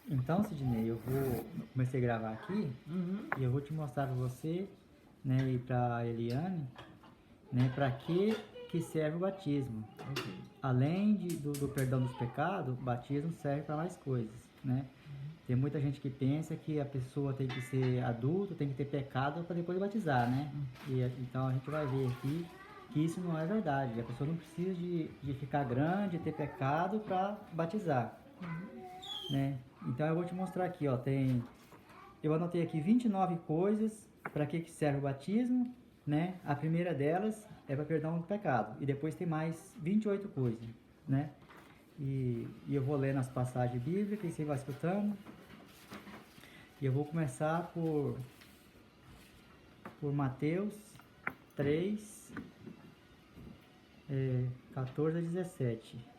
Então, Sidney, comecei a gravar aqui e eu vou te mostrar para você, né, e para Eliane, né, para que serve o batismo. Além do perdão dos pecados, o batismo serve para mais coisas, né? Tem muita gente que pensa que a pessoa tem que ser adulta, tem que ter pecado para depois batizar, né? Então a gente vai ver aqui que isso não é verdade. A pessoa não precisa de ficar grande, ter pecado para batizar, né? Então eu vou te mostrar aqui, ó, eu anotei aqui 29 coisas para que serve o batismo, né? A primeira delas é para perdão do pecado e depois tem mais 28 coisas, né? E eu vou ler nas passagens bíblicas e você vai escutando. E eu vou começar por Mateus 3, 14 a 17.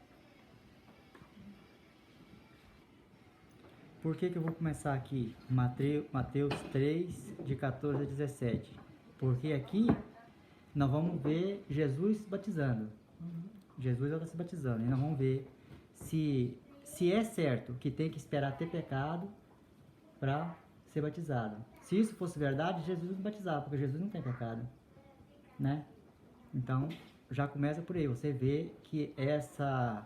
Por que eu vou começar aqui? Mateus 3, de 14 a 17. Porque aqui nós vamos ver Jesus batizando. Jesus está se batizando. E nós vamos ver se é certo que tem que esperar ter pecado para ser batizado. Se isso fosse verdade, Jesus não batizava, porque Jesus não tem pecado, né? Então, já começa por aí. Você vê que essa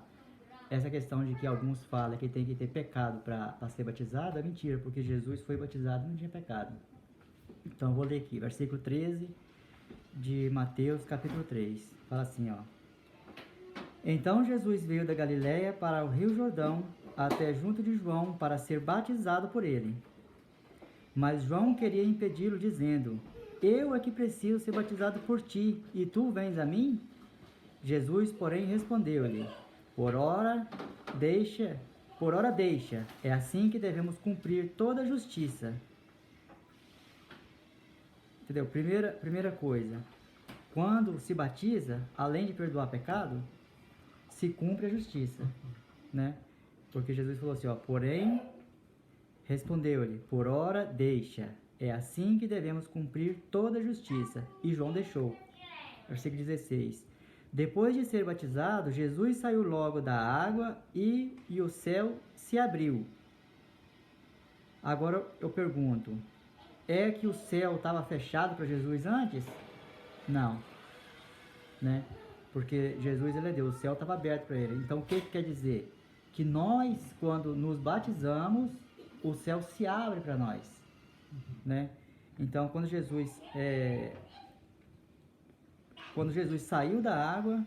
questão de que alguns falam que tem que ter pecado para ser batizado é mentira, porque Jesus foi batizado e não tinha pecado. Então, eu vou ler aqui, versículo 13 de Mateus, capítulo 3. Fala assim, ó. Então Jesus veio da Galiléia para o rio Jordão, até junto de João, para ser batizado por ele. Mas João queria impedi-lo, dizendo: Eu é que preciso ser batizado por ti, e tu vens a mim? Jesus, porém, respondeu-lhe: Por ora deixa, é assim que devemos cumprir toda a justiça. Entendeu? Primeira coisa, quando se batiza, além de perdoar pecado, se cumpre a justiça, né? Porque Jesus falou assim, ó, porém, respondeu-lhe, por ora deixa, é assim que devemos cumprir toda a justiça. E João deixou. Versículo 16. Depois de ser batizado, Jesus saiu logo da água e o céu se abriu. Agora eu pergunto, é que o céu estava fechado para Jesus antes? Não, né? Porque Jesus, ele é Deus, o céu estava aberto para ele. Então o que quer dizer? Que nós, quando nos batizamos, o céu se abre para nós, né? Então quando Jesus saiu da água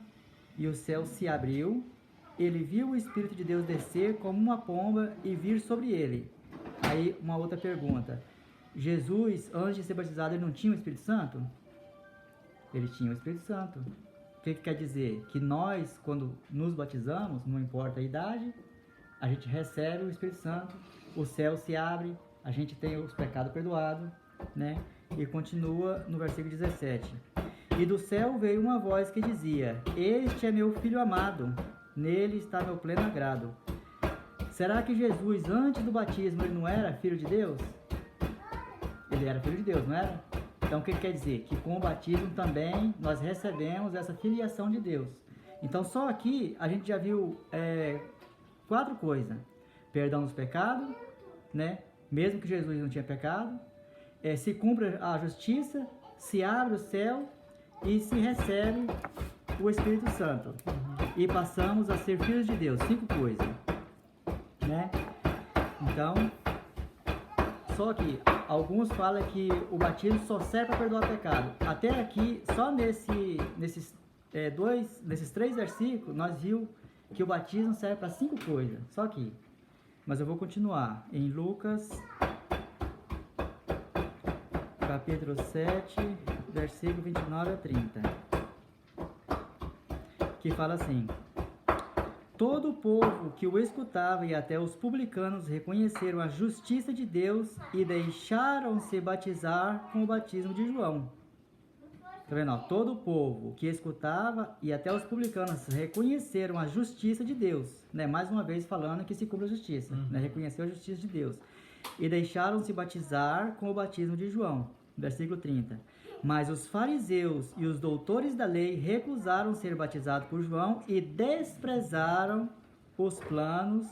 e o céu se abriu, ele viu o Espírito de Deus descer como uma pomba e vir sobre ele. Aí uma outra pergunta, Jesus, antes de ser batizado, ele não tinha o Espírito Santo? Ele tinha o Espírito Santo. O que quer dizer? Que nós, quando nos batizamos, não importa a idade, a gente recebe o Espírito Santo, o céu se abre, a gente tem os pecados perdoados, né? E continua no versículo 17. E do céu veio uma voz que dizia: Este é meu Filho amado, nele está meu pleno agrado. Será que Jesus, antes do batismo, ele não era Filho de Deus? Ele era Filho de Deus, não era? Então, o que quer dizer? Que com o batismo também nós recebemos essa filiação de Deus. Então, só aqui a gente já viu 4 coisas. Perdão dos pecados, né? Mesmo que Jesus não tinha pecado. Se cumpre a justiça, se abre o céu e se recebe o Espírito Santo. E passamos a ser filhos de Deus. 5 coisas, né? Então, só que alguns falam que o batismo só serve para perdoar pecado. Até aqui, só nesses 3 versículos, nós vimos que o batismo serve para 5 coisas. Só aqui. Mas eu vou continuar em Lucas, capítulo 7, versículo 29 a 30. Que fala assim: Todo o povo que o escutava e até os publicanos reconheceram a justiça de Deus e deixaram-se batizar com o batismo de João. Tá vendo? Todo o povo que escutava e até os publicanos reconheceram a justiça de Deus, né? Mais uma vez falando que se cumpre a justiça, né? Reconheceu a justiça de Deus. E deixaram-se batizar com o batismo de João. Versículo 30. Mas os fariseus e os doutores da lei recusaram ser batizados por João e desprezaram os planos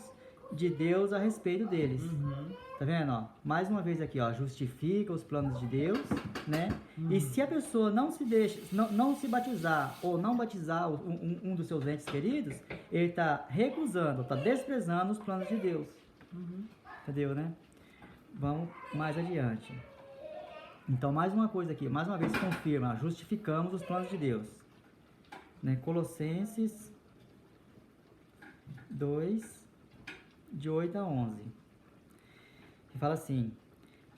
de Deus a respeito deles. Uhum. Tá vendo, ó? Mais uma vez aqui, ó, justifica os planos de Deus, né? E se a pessoa não se deixa, não se batizar ou não batizar um dos seus entes queridos, ele tá recusando, tá desprezando os planos de Deus. Entendeu, né? Vamos mais adiante. Então, mais uma coisa aqui, mais uma vez confirma, justificamos os planos de Deus. Né? Colossenses 2, de 8 a 11. Que fala assim: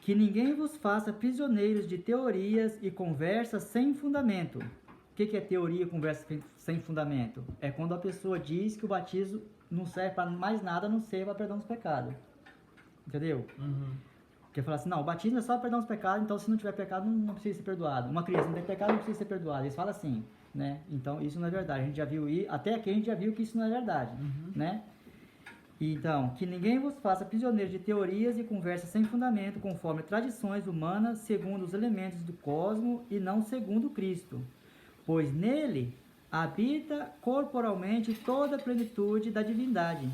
que ninguém vos faça prisioneiros de teorias e conversas sem fundamento. O que é teoria e conversa sem fundamento? É quando a pessoa diz que o batismo não serve para mais nada, a não ser para perdão dos pecados. Entendeu? Porque fala assim, não, o batismo é só perdão dos pecados, então se não tiver pecado não precisa ser perdoado. Uma criança não tem pecado, não precisa ser perdoada. Eles falam assim, né? Então isso não é verdade. A gente já viu, até aqui a gente já viu que isso não é verdade, né? Então, que ninguém vos faça prisioneiros de teorias e conversas sem fundamento, conforme tradições humanas, segundo os elementos do cosmo e não segundo Cristo. Pois nele habita corporalmente toda a plenitude da divindade.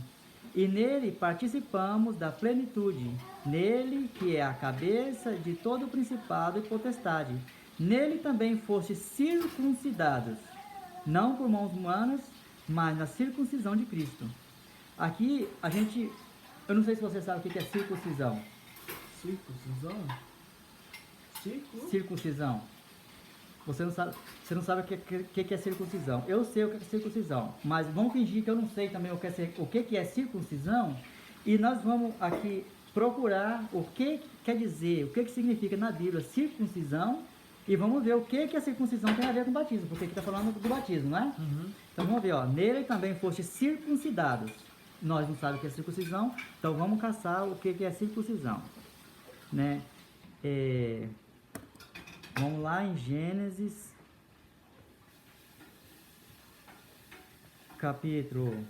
E nele participamos da plenitude. Nele, que é a cabeça de todo o principado e potestade. Nele também fostes circuncidados, não por mãos humanas, mas na circuncisão de Cristo. Aqui, eu não sei se você sabe o que é circuncisão. Circuncisão? Circuncisão. Você não sabe o que é circuncisão. Eu sei o que é circuncisão, mas vamos fingir que eu não sei também o que é circuncisão, e nós vamos aqui procurar o que quer dizer, o que significa na Bíblia circuncisão, e vamos ver o que a circuncisão tem a ver com o batismo, porque aqui está falando do batismo, né? Então vamos ver, ó, nele também foste circuncidados. Nós não sabemos o que é circuncisão, então vamos caçar o que é circuncisão, né? Vamos lá em Gênesis, capítulo...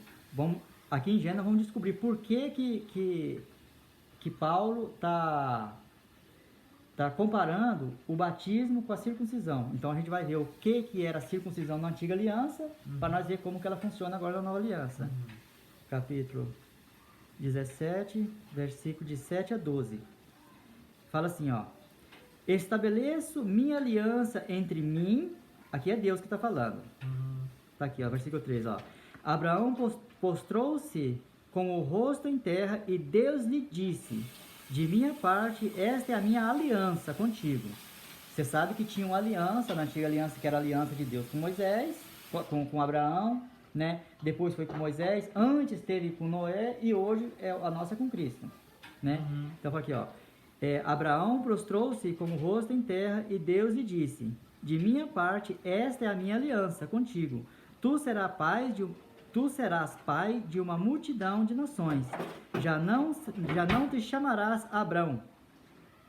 aqui em Gênesis vamos descobrir por que Paulo está comparando o batismo com a circuncisão. Então a gente vai ver o que era a circuncisão na antiga aliança, para nós ver como que ela funciona agora na nova aliança. Capítulo 17, versículo de 7 a 12. Fala assim, ó: estabeleço minha aliança entre mim, aqui é Deus que está falando. Tá aqui, ó, versículo 3, ó. Abraão postrou-se com o rosto em terra e Deus lhe disse: de minha parte, esta é a minha aliança contigo. Você sabe que tinha uma aliança, na antiga aliança, que era a aliança de Deus com Moisés, com Abraão, né? Depois foi com Moisés, antes teve com Noé e hoje é a nossa com Cristo, né? Então aqui, ó, Abraão prostrou-se com o rosto em terra e Deus lhe disse: de minha parte, esta é a minha aliança contigo. Tu serás pai de uma multidão de nações. Já não te chamarás Abrão.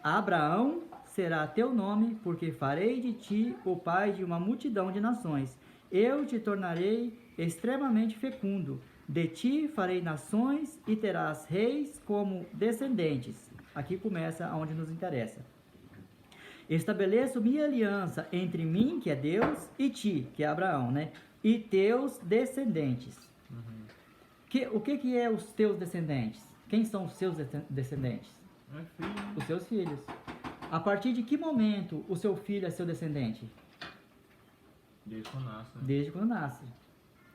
Abraão será teu nome, porque farei de ti o pai de uma multidão de nações. Eu te tornarei extremamente fecundo. De ti farei nações e terás reis como descendentes. Aqui começa onde nos interessa. Estabeleço minha aliança entre mim, que é Deus, e ti, que é Abraão, né? E teus descendentes. O que é os teus descendentes? Quem são os seus descendentes? Os seus filhos. A partir de que momento o seu filho é seu descendente? Desde quando nasce. Né? Desde quando nasce.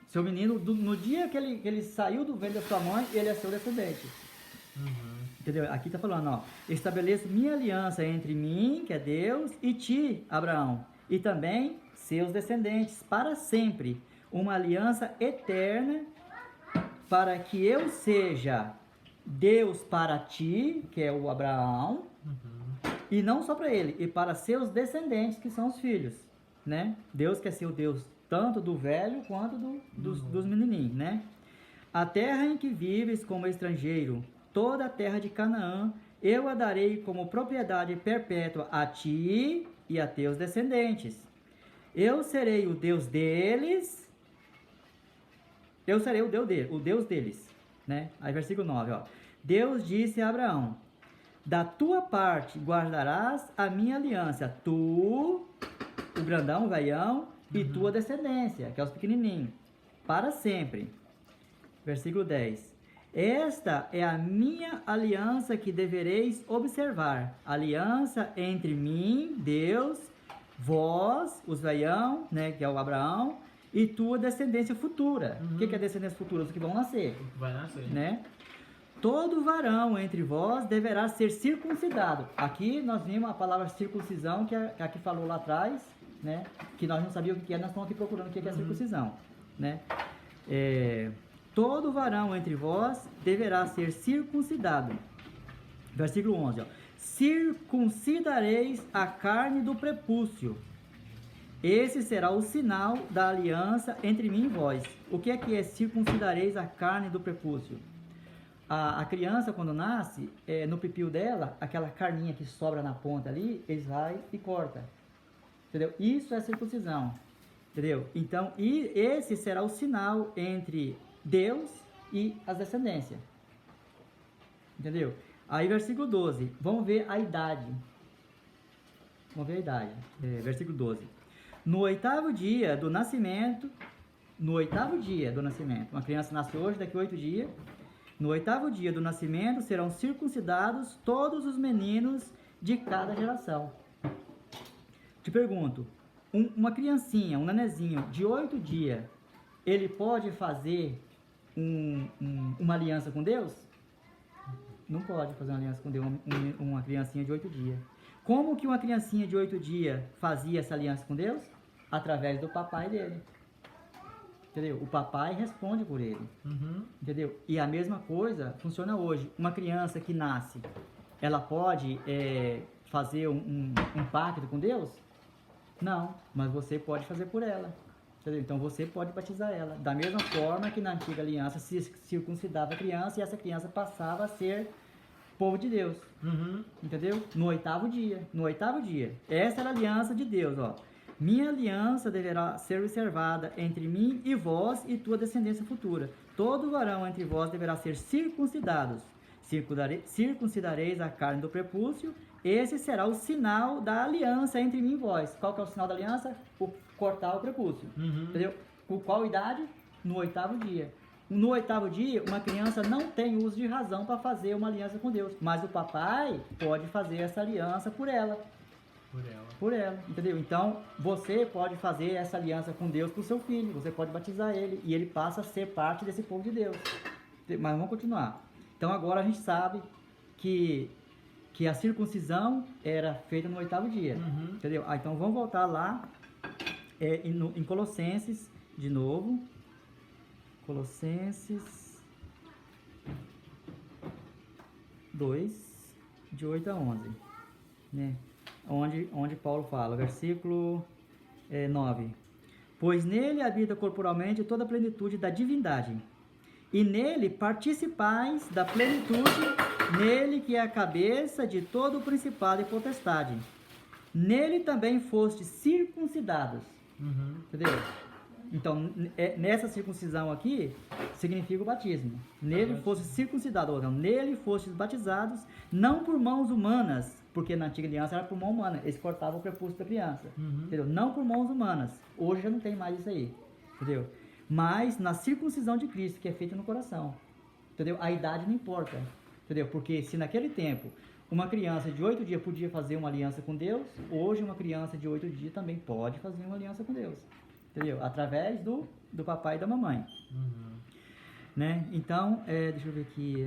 Seu menino, no dia que ele saiu do ventre da sua mãe, ele é seu descendente. Entendeu? Aqui está falando, ó: estabeleço minha aliança entre mim, que é Deus, e ti, Abraão, e também seus descendentes, para sempre. Uma aliança eterna, para que eu seja Deus para ti, que é o Abraão, e não só para ele, e para seus descendentes, que são os filhos, né? Deus quer ser o Deus tanto do velho quanto dos menininhos, né? A terra em que vives como estrangeiro, toda a terra de Canaã, eu a darei como propriedade perpétua a ti e a teus descendentes. Eu serei o Deus deles, eu serei o Deus deles, né? Aí versículo 9, ó. Deus disse a Abraão: da tua parte guardarás a minha aliança, tu, o grandão, o velhão, e tua descendência, que é os pequenininhos, para sempre. Versículo 10. Esta é a minha aliança que devereis observar. Aliança entre mim, Deus, vós, os veião, né, que é o Abraão, e tua descendência futura. O que é descendência futura? Os que vão nascer. Vai nascer. Né? Todo varão entre vós deverá ser circuncidado. Aqui nós vimos a palavra circuncisão, que a que falou lá atrás, né? Que nós não sabíamos o que é, nós estamos aqui procurando o que é circuncisão. Né? Todo varão entre vós deverá ser circuncidado. Versículo 11. Ó. Circuncidareis a carne do prepúcio. Esse será o sinal da aliança entre mim e vós. O que é circuncidareis a carne do prepúcio? A criança, quando nasce, no pipio dela, aquela carninha que sobra na ponta ali, eles vai e corta. Entendeu? Isso é circuncisão. Entendeu? Então, esse será o sinal entre Deus e as descendências. Entendeu? Aí, versículo 12. Vamos ver a idade. Versículo 12. No oitavo dia do nascimento, uma criança nasce hoje, daqui a 8 dias. No oitavo dia do nascimento serão circuncidados todos os meninos de cada geração. Te pergunto, uma criancinha, um nenezinho de 8 dias, ele pode fazer uma aliança com Deus? Não pode fazer uma aliança com Deus, uma criancinha de 8 dias. Como que uma criancinha de 8 dias fazia essa aliança com Deus? Através do papai dele. Entendeu? O papai responde por ele. Entendeu? E a mesma coisa funciona hoje. Uma criança que nasce, ela pode fazer um pacto com Deus? Não, mas você pode fazer por ela. Entendeu? Então você pode batizar ela. Da mesma forma que na antiga aliança se circuncidava a criança e essa criança passava a ser povo de Deus. Entendeu? No oitavo dia. Essa era a aliança de Deus, ó. Minha aliança deverá ser observada entre mim e vós e tua descendência futura. Todo varão entre vós deverá ser circuncidados. Circuncidareis a carne do prepúcio. Esse será o sinal da aliança entre mim e vós. Qual que é o sinal da aliança? Cortar o prepúcio. Entendeu? Com qual idade? No oitavo dia. No oitavo dia, uma criança não tem uso de razão para fazer uma aliança com Deus. Mas o papai pode fazer essa aliança por ela. Por ela, entendeu? Então, você pode fazer essa aliança com Deus para o seu filho. Você pode batizar ele. E ele passa a ser parte desse povo de Deus. Mas vamos continuar. Então, agora a gente sabe que a circuncisão era feita no oitavo dia. Entendeu? Então, vamos voltar lá em Colossenses, de novo. Colossenses 2, de 8 a 11. Né? Onde Paulo fala, versículo 9. Pois nele habita corporalmente toda a plenitude da divindade, e nele participais da plenitude, nele que é a cabeça de todo o principado e potestade. Nele também fostes circuncidados. Entendeu? Então, nessa circuncisão aqui, significa o batismo. Nele fostes circuncidados, ou nele fostes batizados, não por mãos humanas, porque na antiga aliança era por mão humana, eles cortavam o prepúcio da criança. Entendeu? Não por mãos humanas. Hoje já não tem mais isso aí. Entendeu? Mas na circuncisão de Cristo, que é feita no coração. Entendeu? A idade não importa. Entendeu? Porque se naquele tempo uma criança de 8 dias podia fazer uma aliança com Deus, hoje uma criança de 8 dias também pode fazer uma aliança com Deus. Entendeu? Através do papai e da mamãe. Né? Então, deixa eu ver aqui.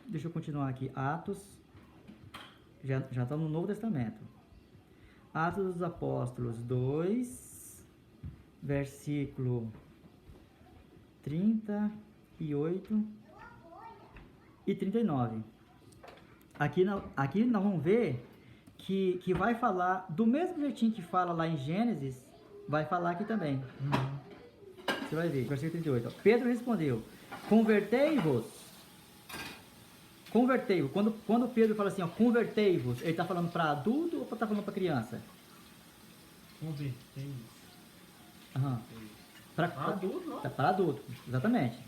Deixa eu continuar aqui. Atos. Já estamos no Novo Testamento. Atos dos Apóstolos 2, versículo 38 e 39. Aqui nós vamos ver que vai falar do mesmo jeitinho que fala lá em Gênesis, vai falar aqui também. Você vai ver, versículo 38. Ó. Pedro respondeu: convertei-vos. Quando Pedro fala assim, ó, convertei-vos, ele está falando para adulto ou está falando para criança? Convertei-vos. Para adulto, não? Para adulto, exatamente.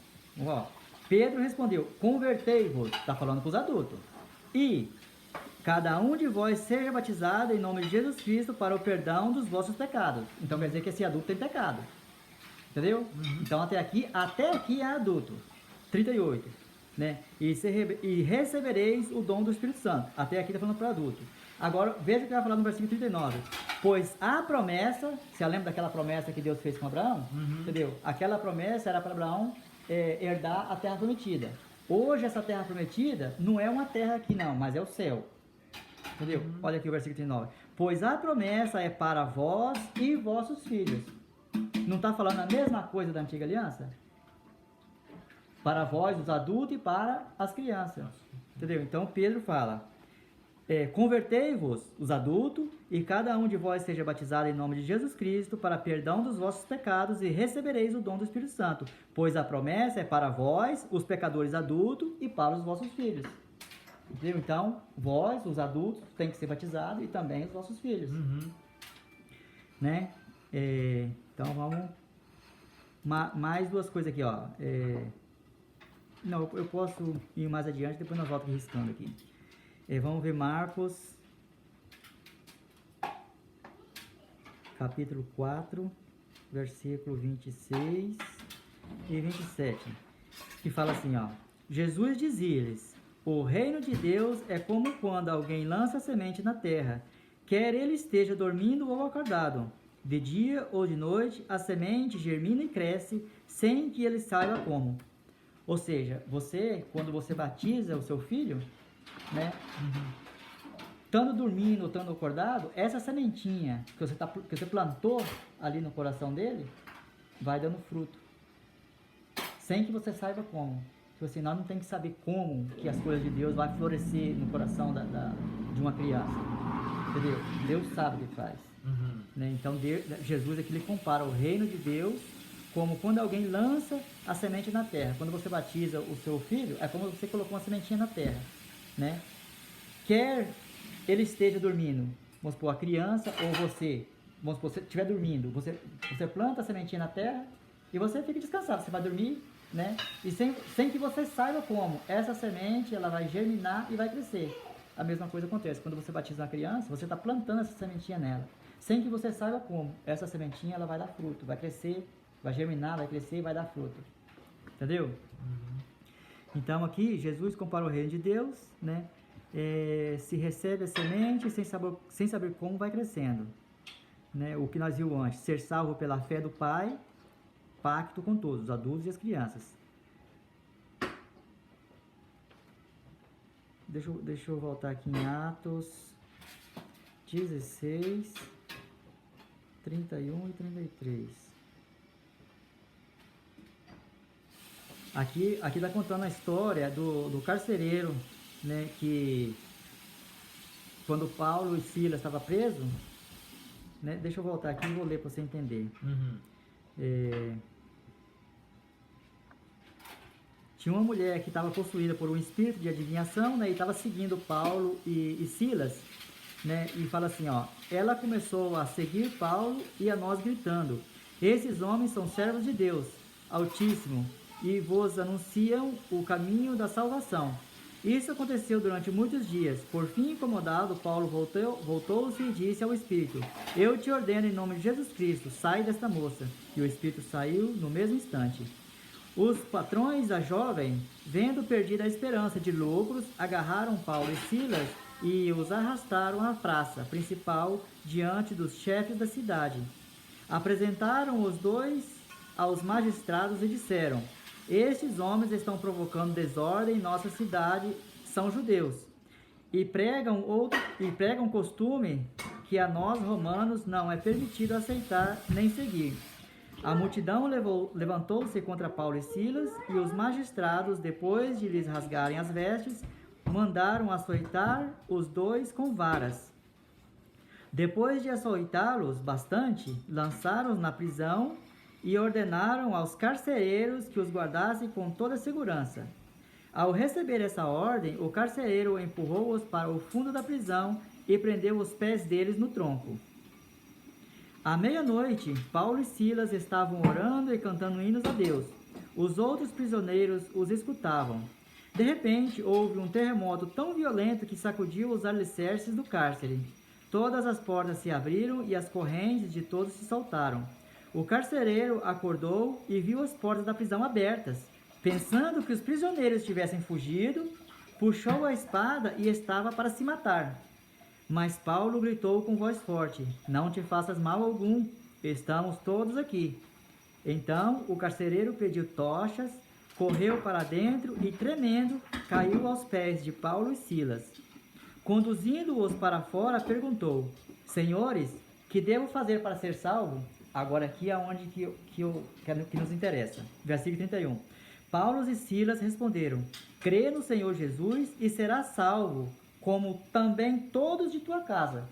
Ó, Pedro respondeu: convertei-vos, está falando para os adultos. E cada um de vós seja batizado em nome de Jesus Cristo para o perdão dos vossos pecados. Então quer dizer que esse adulto tem pecado. Entendeu? Então até aqui é adulto. 38, né? E recebereis o dom do Espírito Santo. Até aqui está falando para adulto. Agora, veja o que vai falar no versículo 39. Pois a promessa, você lembra daquela promessa que Deus fez com Abraão? Entendeu? Aquela promessa era para Abraão herdar a terra prometida. Hoje essa terra prometida não é uma terra aqui não, mas é o céu. Entendeu? Olha aqui o versículo 39. Pois a promessa é para vós e vossos filhos. Não está falando a mesma coisa da antiga aliança? Para vós, os adultos, e para as crianças. Entendeu? Então Pedro fala, convertei-vos, os adultos, e cada um de vós seja batizado em nome de Jesus Cristo para perdão dos vossos pecados e recebereis o dom do Espírito Santo, pois a promessa é para vós, os pecadores adultos, e para os vossos filhos. Entendeu? Então, vós, os adultos, tem que ser batizados, e também os vossos filhos. Né? Então, vamos... Mais duas coisas aqui, ó. Não, eu posso ir mais adiante, depois nós voltamos riscando aqui. Vamos ver Marcos, capítulo 4, versículo 26 e 27, que fala assim, ó. Jesus dizia-lhes, o reino de Deus é como quando alguém lança semente na terra, quer ele esteja dormindo ou acordado. De dia ou de noite, a semente germina e cresce, sem que ele saiba como. Ou seja, quando você batiza o seu filho, né? Estando dormindo ou estando acordado, essa sementinha que você plantou ali no coração dele, vai dando fruto. Sem que você saiba como. Tipo assim, nós não tem que saber como que as coisas de Deus vai florescer no coração de uma criança. Entendeu? Deus sabe o que faz. Né? Então, Jesus aqui ele compara o reino de Deus como quando alguém lança a semente na terra. Quando você batiza o seu filho, é como você colocou uma sementinha na terra. Né? Quer ele esteja dormindo, vamos supor, a criança ou você, vamos supor, você estiver dormindo, você planta a sementinha na terra e você fica descansado, você vai dormir, né? E sem que você saiba como, essa semente ela vai germinar e vai crescer. A mesma coisa acontece, quando você batiza uma criança, você está plantando essa sementinha nela, sem que você saiba como, essa sementinha ela vai dar fruto, vai crescer, vai germinar, vai crescer e vai dar fruto. Entendeu? Então aqui, Jesus compara o reino de Deus, né? Se recebe a semente sem saber como vai crescendo, né? O que nós vimos antes, ser salvo pela fé do Pai, pacto com todos, os adultos e as crianças. Deixa eu voltar aqui em Atos 16, 31 e 33. Aqui está contando a história do carcereiro, né, que quando Paulo e Silas estavam presos, né, deixa eu voltar aqui e vou ler para você entender. Tinha uma mulher que estava possuída por um espírito de adivinhação, né, e estava seguindo Paulo e Silas, né, e fala assim, ó, ela começou a seguir Paulo e a nós gritando, esses homens são servos de Deus Altíssimo e vos anunciam o caminho da salvação. Isso aconteceu durante muitos dias. Por fim, incomodado, Paulo voltou-se e disse ao Espírito, eu te ordeno em nome de Jesus Cristo, sai desta moça. E o Espírito saiu no mesmo instante. Os patrões da jovem, vendo perdida a esperança de lucros, agarraram Paulo e Silas e os arrastaram à praça principal diante dos chefes da cidade. Apresentaram os dois aos magistrados e disseram, estes homens estão provocando desordem em nossa cidade, são judeus, e pregam costume que a nós romanos não é permitido aceitar nem seguir. A multidão levantou-se contra Paulo e Silas, e os magistrados, depois de lhes rasgarem as vestes, mandaram açoitar os dois com varas. Depois de açoitá-los bastante, lançaram-os na prisão e ordenaram aos carcereiros que os guardassem com toda a segurança. Ao receber essa ordem, o carcereiro empurrou-os para o fundo da prisão e prendeu os pés deles no tronco. À meia-noite, Paulo e Silas estavam orando e cantando hinos a Deus. Os outros prisioneiros os escutavam. De repente, houve um terremoto tão violento que sacudiu os alicerces do cárcere. Todas as portas se abriram e as correntes de todos se soltaram. O carcereiro acordou e viu as portas da prisão abertas. pensando que os prisioneiros tivessem fugido, puxou a espada e estava para se matar. Mas Paulo gritou com voz forte: não te faças mal algum, estamos todos aqui. Então o carcereiro pediu tochas, correu para dentro e, tremendo, caiu aos pés de Paulo e Silas. Conduzindo-os para fora, perguntou: senhores, que devo fazer para ser salvo? Agora aqui é onde que nos interessa. Versículo 31. Paulo e Silas responderam: crê no Senhor Jesus e serás salvo, como também todos de tua casa.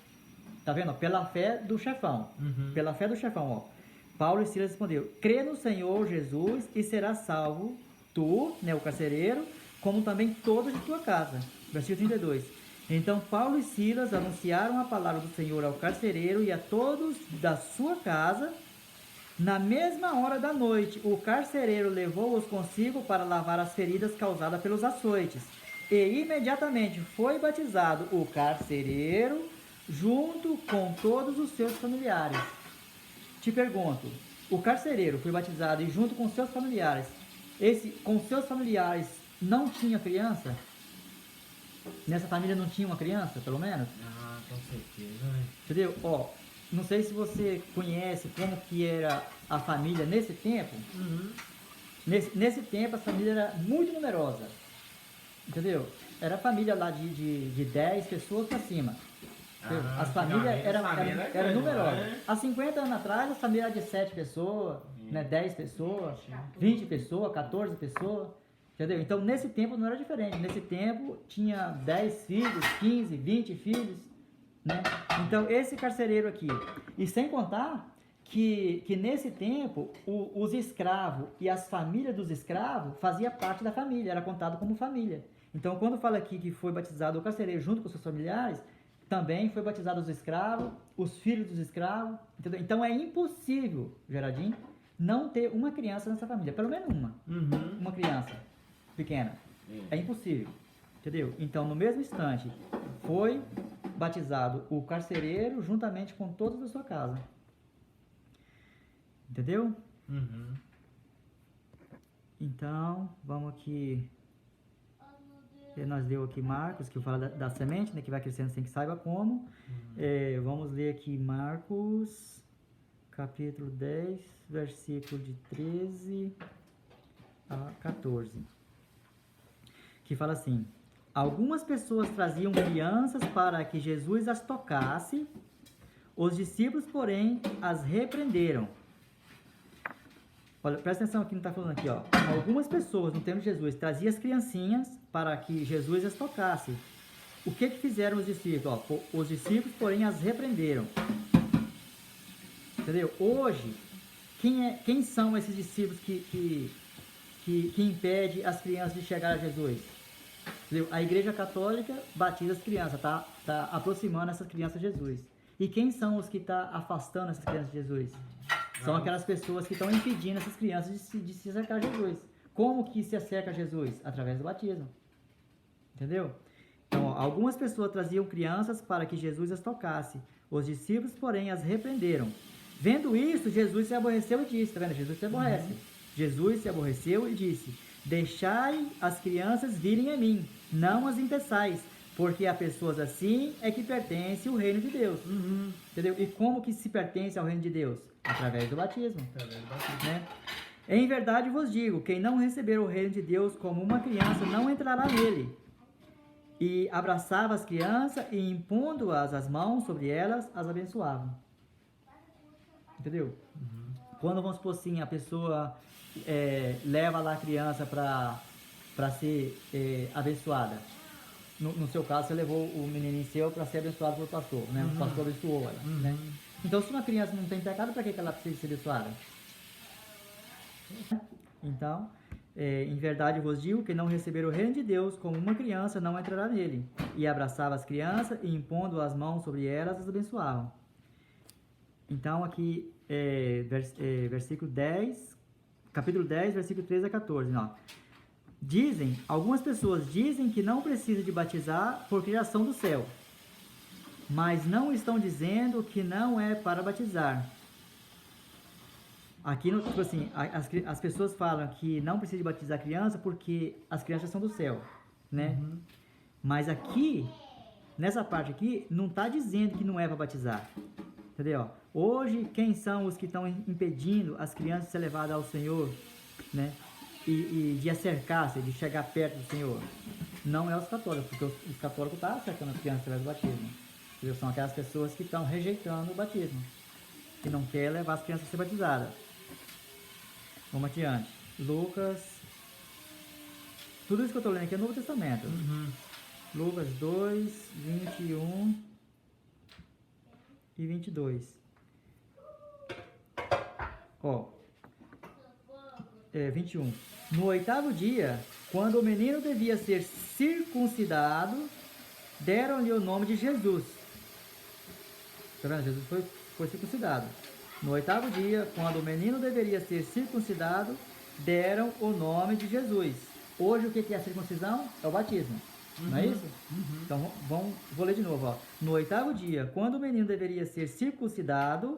Tá vendo? Pela fé do chefão. Pela fé do chefão, ó. Paulo e Silas responderam: crê no Senhor Jesus e serás salvo, tu, né, o carcereiro, como também todos de tua casa. Versículo 32. Então Paulo e Silas anunciaram a palavra do Senhor ao carcereiro e a todos da sua casa. Na mesma hora da noite, o carcereiro levou-os consigo para lavar as feridas causadas pelos açoites. E imediatamente foi batizado o carcereiro junto com todos os seus familiares. Te pergunto, o carcereiro foi batizado e junto com seus familiares, com seus familiares não tinha criança? Nessa família não tinha uma criança, pelo menos? Ah, com certeza, né? Entendeu? Ó, não sei se você conhece como que era a família nesse tempo. Nesse tempo a família era muito numerosa. Entendeu? Era família lá de 10 pessoas para cima. As famílias eram numerosas. Né? Há 50 anos atrás, as famílias eram de 7 pessoas, né, 10 pessoas, 20 pessoas, 14 pessoas. Entendeu? Então, nesse tempo não era diferente. Nesse tempo, tinha 10 filhos, 15, 20 filhos. Né? Então, esse carcereiro aqui. E sem contar que nesse tempo, os escravos e as famílias dos escravos faziam parte da família, era contado como família. Então, quando fala aqui que foi batizado o carcereiro junto com seus familiares, também foi batizado os escravos, os filhos dos escravos. Entendeu? Então, é impossível, Geraldinho, não ter uma criança nessa família. Pelo menos uma. Uma criança pequena. É impossível. Entendeu? Então, no mesmo instante, foi batizado o carcereiro juntamente com todos da sua casa. Entendeu? Então, vamos aqui. Nós leu aqui Marcos, que fala da semente, né, que vai crescendo sem que saiba como. Vamos ler aqui Marcos, capítulo 10, versículo de 13 a 14. Que fala assim: algumas pessoas traziam crianças para que Jesus as tocasse, os discípulos, porém, as repreenderam. Olha, presta atenção aqui, não está falando aqui, ó. Algumas pessoas, no tempo de Jesus, traziam as criancinhas para que Jesus as tocasse. O que fizeram os discípulos? Ó, os discípulos, porém, as repreenderam. Entendeu? Hoje, quem são esses discípulos que impede as crianças de chegar a Jesus? Entendeu? A Igreja Católica batiza as crianças, tá aproximando essas crianças de Jesus. E quem são os que estão afastando essas crianças de Jesus? São aquelas pessoas que estão impedindo essas crianças de se acercar a Jesus. Como que se acerca a Jesus? Através do batismo. Entendeu? Então, ó, algumas pessoas traziam crianças para que Jesus as tocasse. Os discípulos, porém, as repreenderam. Vendo isso, Jesus se aborreceu e disse, tá vendo? Jesus se aborrece. Jesus se aborreceu e disse: deixai as crianças virem a mim, não as impeçais, porque a pessoas assim é que pertence o reino de Deus. Entendeu? E como que se pertence ao reino de Deus? Através do batismo. Né? Em verdade vos digo, quem não receber o reino de Deus como uma criança não entrará nele. E abraçava as crianças e, impondo-as as mãos sobre elas, as abençoava. Entendeu? Quando, vamos supor assim, a pessoa leva lá a criança para ser abençoada. No seu caso, você levou o menininho seu para ser abençoado pelo pastor, né? O pastor abençoou ela, né? Então, se uma criança não tem pecado, para que ela precisa ser abençoada? Então, em verdade vos digo que não receber o reino de Deus como uma criança não entrará nele. E abraçava as crianças e, impondo as mãos sobre elas, as abençoavam. Então, aqui, versículo 10, capítulo 10, versículo 13 a 14, ó. Algumas pessoas dizem que não precisa de batizar por criação do céu, mas não estão dizendo que não é para batizar. Aqui, tipo assim, as pessoas falam que não precisa de batizar a criança porque as crianças são do céu, né? Uhum. Mas aqui, nessa parte aqui, não está dizendo que não é para batizar. Entendeu? Hoje, quem são os que estão impedindo as crianças de ser levadas ao Senhor, né? E de acercar-se, de chegar perto do Senhor? Não é os católicos, porque os católicos estão acercando as crianças através do batismo. Entendeu? São aquelas pessoas que estão rejeitando o batismo, que não querem levar as crianças a ser batizadas. Vamos adiante. Lucas. Tudo isso que eu estou lendo aqui é Novo Testamento. Uhum. Lucas 2, 21 e 22. Ó. 21. No 8º dia, quando o menino devia ser circuncidado, deram-lhe o nome de Jesus. Tá vendo? Jesus foi circuncidado. No 8º dia, quando o menino deveria ser circuncidado, deram o nome de Jesus. Hoje, o que é a circuncisão? É o batismo. Não é isso? Uhum. Então, vou ler de novo. Ó. No 8º dia, quando o menino deveria ser circuncidado,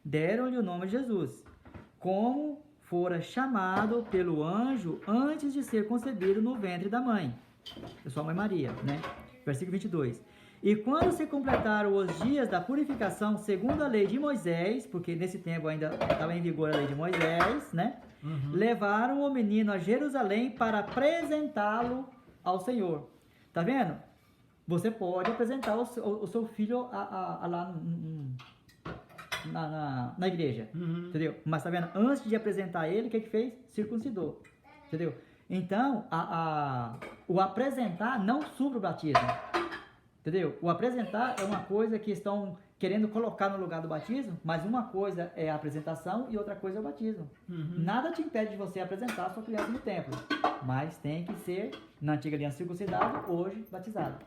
deram-lhe o nome de Jesus, como fora chamado pelo anjo antes de ser concebido no ventre da mãe, a sua mãe Maria, né? Versículo 22. E quando se completaram os dias da purificação segundo a lei de Moisés, porque nesse tempo ainda estava em vigor a lei de Moisés, né? Uhum. Levaram o menino a Jerusalém para apresentá-lo ao Senhor. Tá vendo? Você pode apresentar o seu filho lá na igreja, entendeu? Mas tá vendo? Antes de apresentar ele, o que fez? Circuncidou, entendeu? Então, o apresentar não supre o batismo, entendeu? O apresentar é uma coisa que estão querendo colocar no lugar do batismo, mas uma coisa é a apresentação e outra coisa é o batismo. Nada te impede de você apresentar a sua criança no templo, mas tem que ser, na antiga aliança, circuncidado, hoje batizado.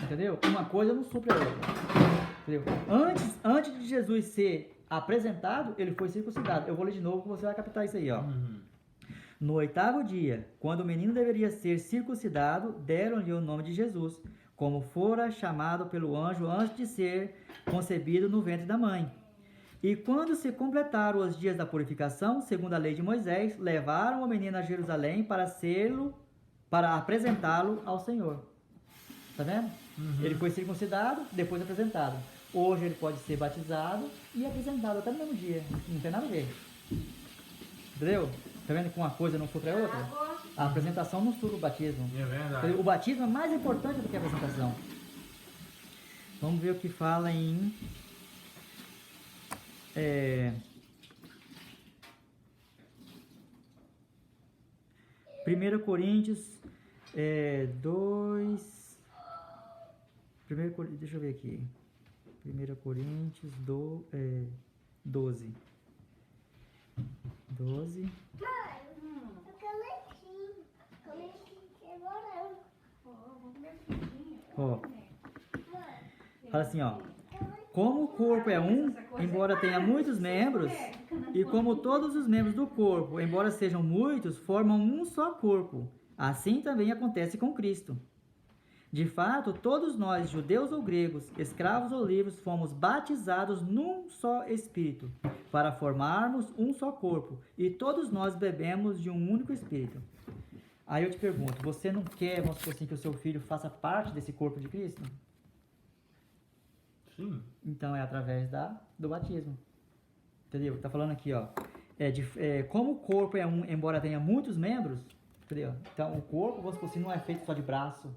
Entendeu? Uma coisa não supre a outra. Entendeu? Antes de Jesus ser apresentado, ele foi circuncidado. Eu vou ler de novo que você vai captar isso aí, ó. No 8º dia, quando o menino deveria ser circuncidado, deram-lhe o nome de Jesus, como fora chamado pelo anjo antes de ser concebido no ventre da mãe. E quando se completaram os dias da purificação, segundo a lei de Moisés, levaram o menino a Jerusalém para apresentá-lo ao Senhor. Tá vendo? Ele foi circuncidado, depois apresentado. Hoje ele pode ser batizado e apresentado até no mesmo dia. Não tem nada a ver. Entendeu? Tá vendo que uma coisa não supra a outra? A apresentação não supra o batismo. É verdade. O batismo é mais importante do que a apresentação. Vamos ver o que fala em... 1 Coríntios 2... Deixa eu ver aqui. 1 Coríntios 12. 12. Ó. Fala assim, ó. Como o corpo é um, embora tenha muitos membros, e como todos os membros do corpo, embora sejam muitos, formam um só corpo. Assim também acontece com Cristo. De fato, todos nós, judeus ou gregos, escravos ou livres, fomos batizados num só Espírito, para formarmos um só corpo, e todos nós bebemos de um único Espírito. Aí eu te pergunto, você não quer, vamos supor assim, que o seu filho faça parte desse corpo de Cristo? Sim. Então é através do batismo. Entendeu? Tá falando aqui, ó. Como o corpo é um, embora tenha muitos membros, entendeu? Então o corpo, vamos supor assim, não é feito só de braço,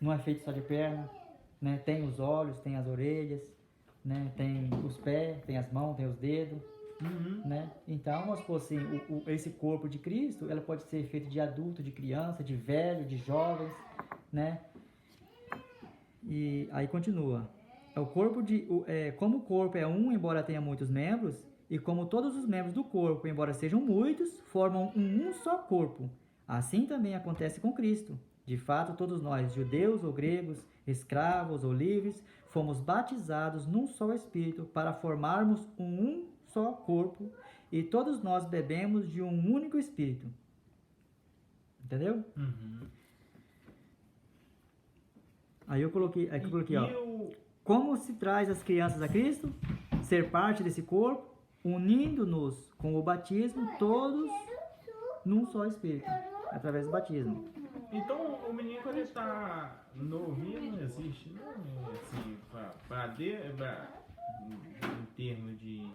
não é feito só de perna, né? Tem os olhos, tem as orelhas, né? Tem os pés, tem as mãos, tem os dedos, né? Então, vamos supor assim, esse corpo de Cristo, ela pode ser feito de adulto, de criança, de velho, de jovens, né? E aí continua. Como o corpo é um, embora tenha muitos membros, e como todos os membros do corpo, embora sejam muitos, formam um só corpo. Assim também acontece com Cristo. De fato, todos nós, judeus ou gregos, escravos ou livres, fomos batizados num só Espírito para formarmos um só corpo, e todos nós bebemos de um único Espírito. Entendeu? Aí eu coloquei, ó. Como se traz as crianças a Cristo? Ser parte desse corpo, unindo-nos com o batismo, todos num só Espírito, através do batismo. Então o menino quando ele tá novinho não existe, não é assim, em termos de.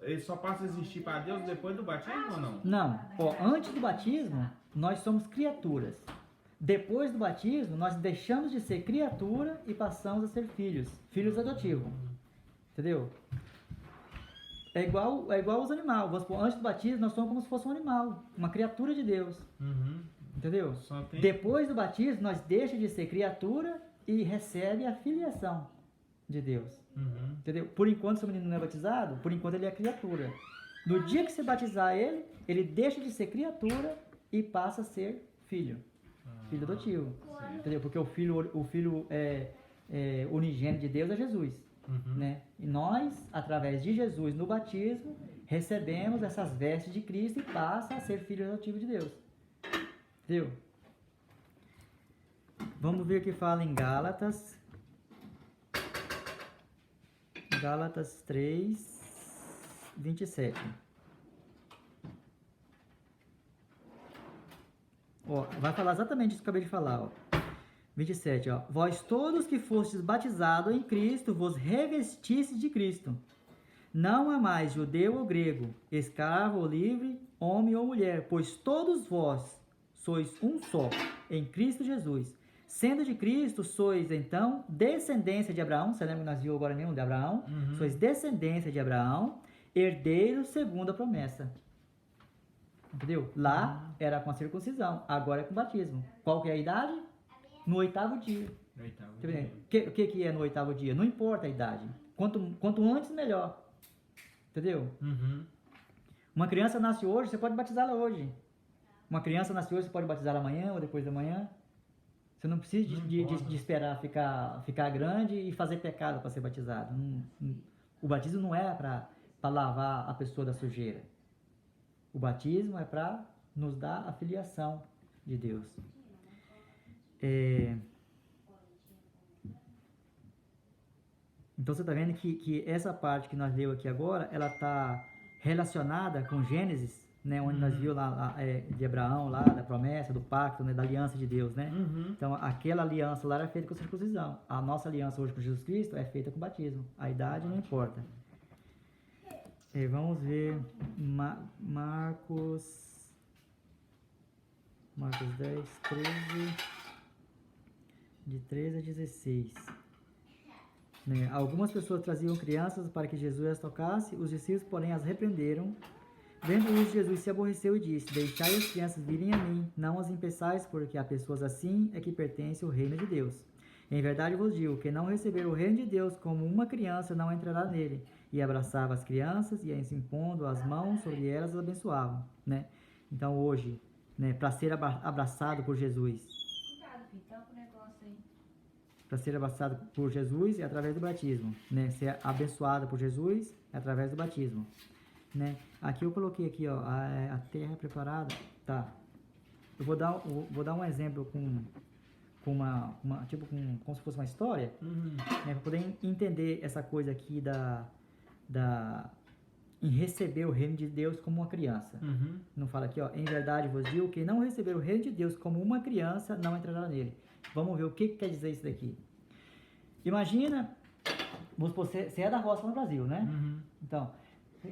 Ele só passa a existir para Deus depois do batismo ou não? Não. Ó, antes do batismo, nós somos criaturas. Depois do batismo, nós deixamos de ser criatura e passamos a ser filhos. Filhos adotivos. Entendeu? É igual os animais. Vamos supor, antes do batismo, nós somos como se fosse um animal. Uma criatura de Deus. Uhum. Entendeu? Só tem... Depois do batismo, nós deixamos de ser criatura e recebe a filiação de Deus. Uhum. Entendeu? Por enquanto, se o menino não é batizado, por enquanto ele é criatura. No dia que você batizar ele, ele deixa de ser criatura e passa a ser filho. Filho adotivo. Entendeu? Porque o filho unigênito de Deus é Jesus. Uhum. Né? E nós, através de Jesus no batismo, recebemos essas vestes de Cristo e passa a ser filho adotivo de Deus. Entendeu? Vamos ver o que fala em Gálatas. Gálatas 3, 27. Ó, vai falar exatamente isso que eu acabei de falar. Ó. 27. Ó. Vós todos que fostes batizados em Cristo, vos revestistes de Cristo. Não há mais judeu ou grego, escravo ou livre, homem ou mulher, pois todos vós sois um só, em Cristo Jesus. Sendo de Cristo, sois então descendência de Abraão. Você lembra que nós vimos agora mesmo de Abraão? Uhum. Sois descendência de Abraão, herdeiros segundo a promessa. Entendeu? Lá era com a circuncisão, agora é com o batismo. Qual que é a idade? No 8º dia. No 8º dia. O que é no 8º dia? Não importa a idade. Quanto antes, melhor. Entendeu? Uhum. Uma criança nasce hoje, você pode batizá-la hoje. Uma criança nasce hoje, você pode batizá-la amanhã ou depois da manhã. Você não precisa de esperar ficar grande e fazer pecado para ser batizado. O batismo não é para lavar a pessoa da sujeira. O batismo é para nos dar a filiação de Deus. Então você está vendo que essa parte que nós lemos aqui agora, ela está relacionada com Gênesis, né, onde nós vimos lá de Abraão, lá, da promessa, do pacto, né, da aliança de Deus, né? Uhum. Então aquela aliança lá era feita com circuncisão. A nossa aliança hoje com Jesus Cristo é feita com batismo. A idade não importa. Vamos ver Marcos 10, 13, de 13 a 16. Né? Algumas pessoas traziam crianças para que Jesus as tocasse, os discípulos, porém, as repreenderam. Vendo isso, Jesus se aborreceu e disse: Deixai as crianças virem a mim, não as impeçais, porque a pessoas assim é que pertence o reino de Deus. Em verdade vos digo, que não receber o reino de Deus como uma criança não entrará nele. E abraçava as crianças e, impondo as mãos sobre elas, as abençoavam. Né? Então hoje, né, para ser abraçado por Jesus, para ser abraçado por Jesus é através do batismo. Né? Ser abençoado por Jesus é através do batismo. Né? Aqui eu coloquei aqui, ó, a terra preparada. Tá. Eu vou dar um exemplo com como se fosse uma história, né, para poder entender essa coisa aqui em receber o reino de Deus como uma criança. Não fala aqui, ó, em verdade vos digo, quem não receber o reino de Deus como uma criança não entrará nele. Vamos ver o que quer dizer isso daqui. Imagina, vamos supor, você é da roça no Brasil, né? Então,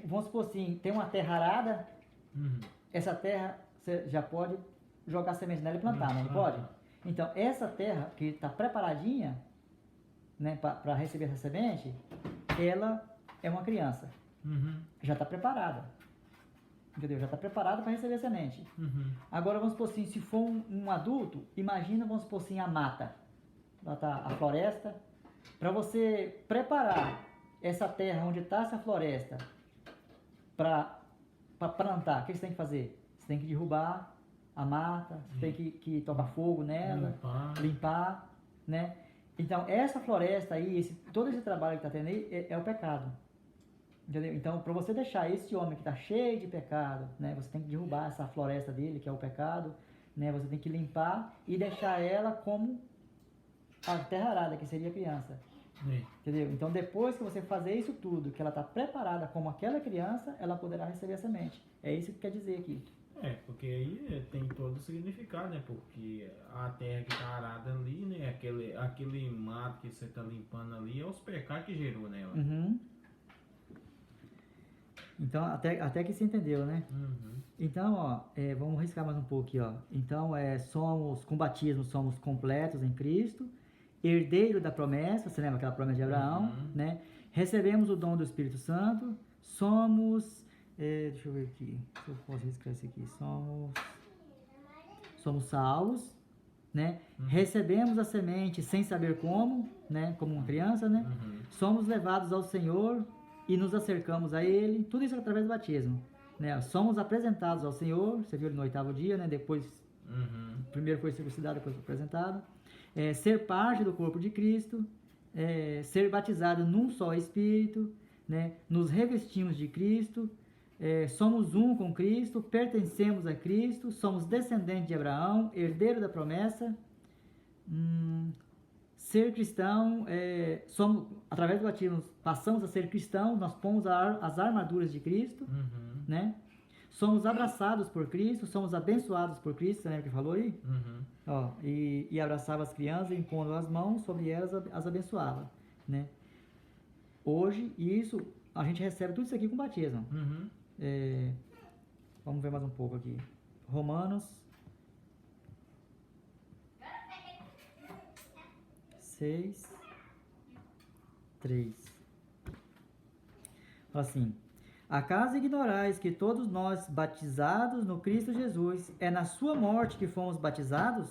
vamos supor assim, tem uma terra arada, essa terra você já pode jogar semente nela e plantar, não pode? Então, essa terra que está preparadinha, né, para receber essa semente, ela é uma criança. Já está preparada. Entendeu? Já está preparada para receber a semente. Agora, vamos supor assim, se for um adulto, imagina, vamos supor assim, a mata. Lá está a floresta. Para você preparar essa terra onde está essa floresta para plantar, o que você tem que fazer? Você tem que derrubar a mata, você tem que tocar fogo nela, limpar, né? Então, essa floresta aí, todo esse trabalho que está tendo aí, é o pecado. Entendeu? Então, para você deixar esse homem que está cheio de pecado, né? Você tem que derrubar essa floresta dele, que é o pecado, né? Você tem que limpar e deixar ela como a terra arada, que seria a criança. Entendeu? Então, depois que você fazer isso tudo, que ela está preparada como aquela criança, ela poderá receber a semente. É isso que quer dizer aqui. Porque aí tem todo o significado, né? Porque a terra que tá arada ali, né? Aquele mato que você tá limpando ali é os pecados que gerou, né? Uhum. Então, até que se entendeu, né? Uhum. Então, ó, vamos riscar mais um pouco aqui, ó. Então, com batismo, somos completos em Cristo, herdeiro da promessa, você lembra aquela promessa de Abraão, né? Recebemos o dom do Espírito Santo, somos, deixa eu ver aqui, se eu posso riscar isso aqui, somos salvos, né? Recebemos a semente sem saber como, né? Como uma criança, né? Somos levados ao Senhor e nos acercamos a Ele, tudo isso através do batismo, né? Somos apresentados ao Senhor, você viu no 8º dia, né? Depois, primeiro foi circuncidado, depois foi apresentado. Ser parte do corpo de Cristo, ser batizado num só Espírito, né? Nos revestimos de Cristo, somos um com Cristo, pertencemos a Cristo, somos descendentes de Abraão, herdeiro da promessa. Ser cristão, através do batismo, passamos a ser cristãos, nós pomos as armaduras de Cristo, né? Somos abraçados por Cristo, somos abençoados por Cristo, você lembra que falou aí? Ó, e abraçava as crianças, impondo as mãos sobre elas, as abençoava, né? Hoje, a gente recebe tudo isso aqui com batismo. Vamos ver mais um pouco aqui. Romanos 6, 3. Fala assim: acaso ignorais que todos nós batizados no Cristo Jesus, é na sua morte que fomos batizados?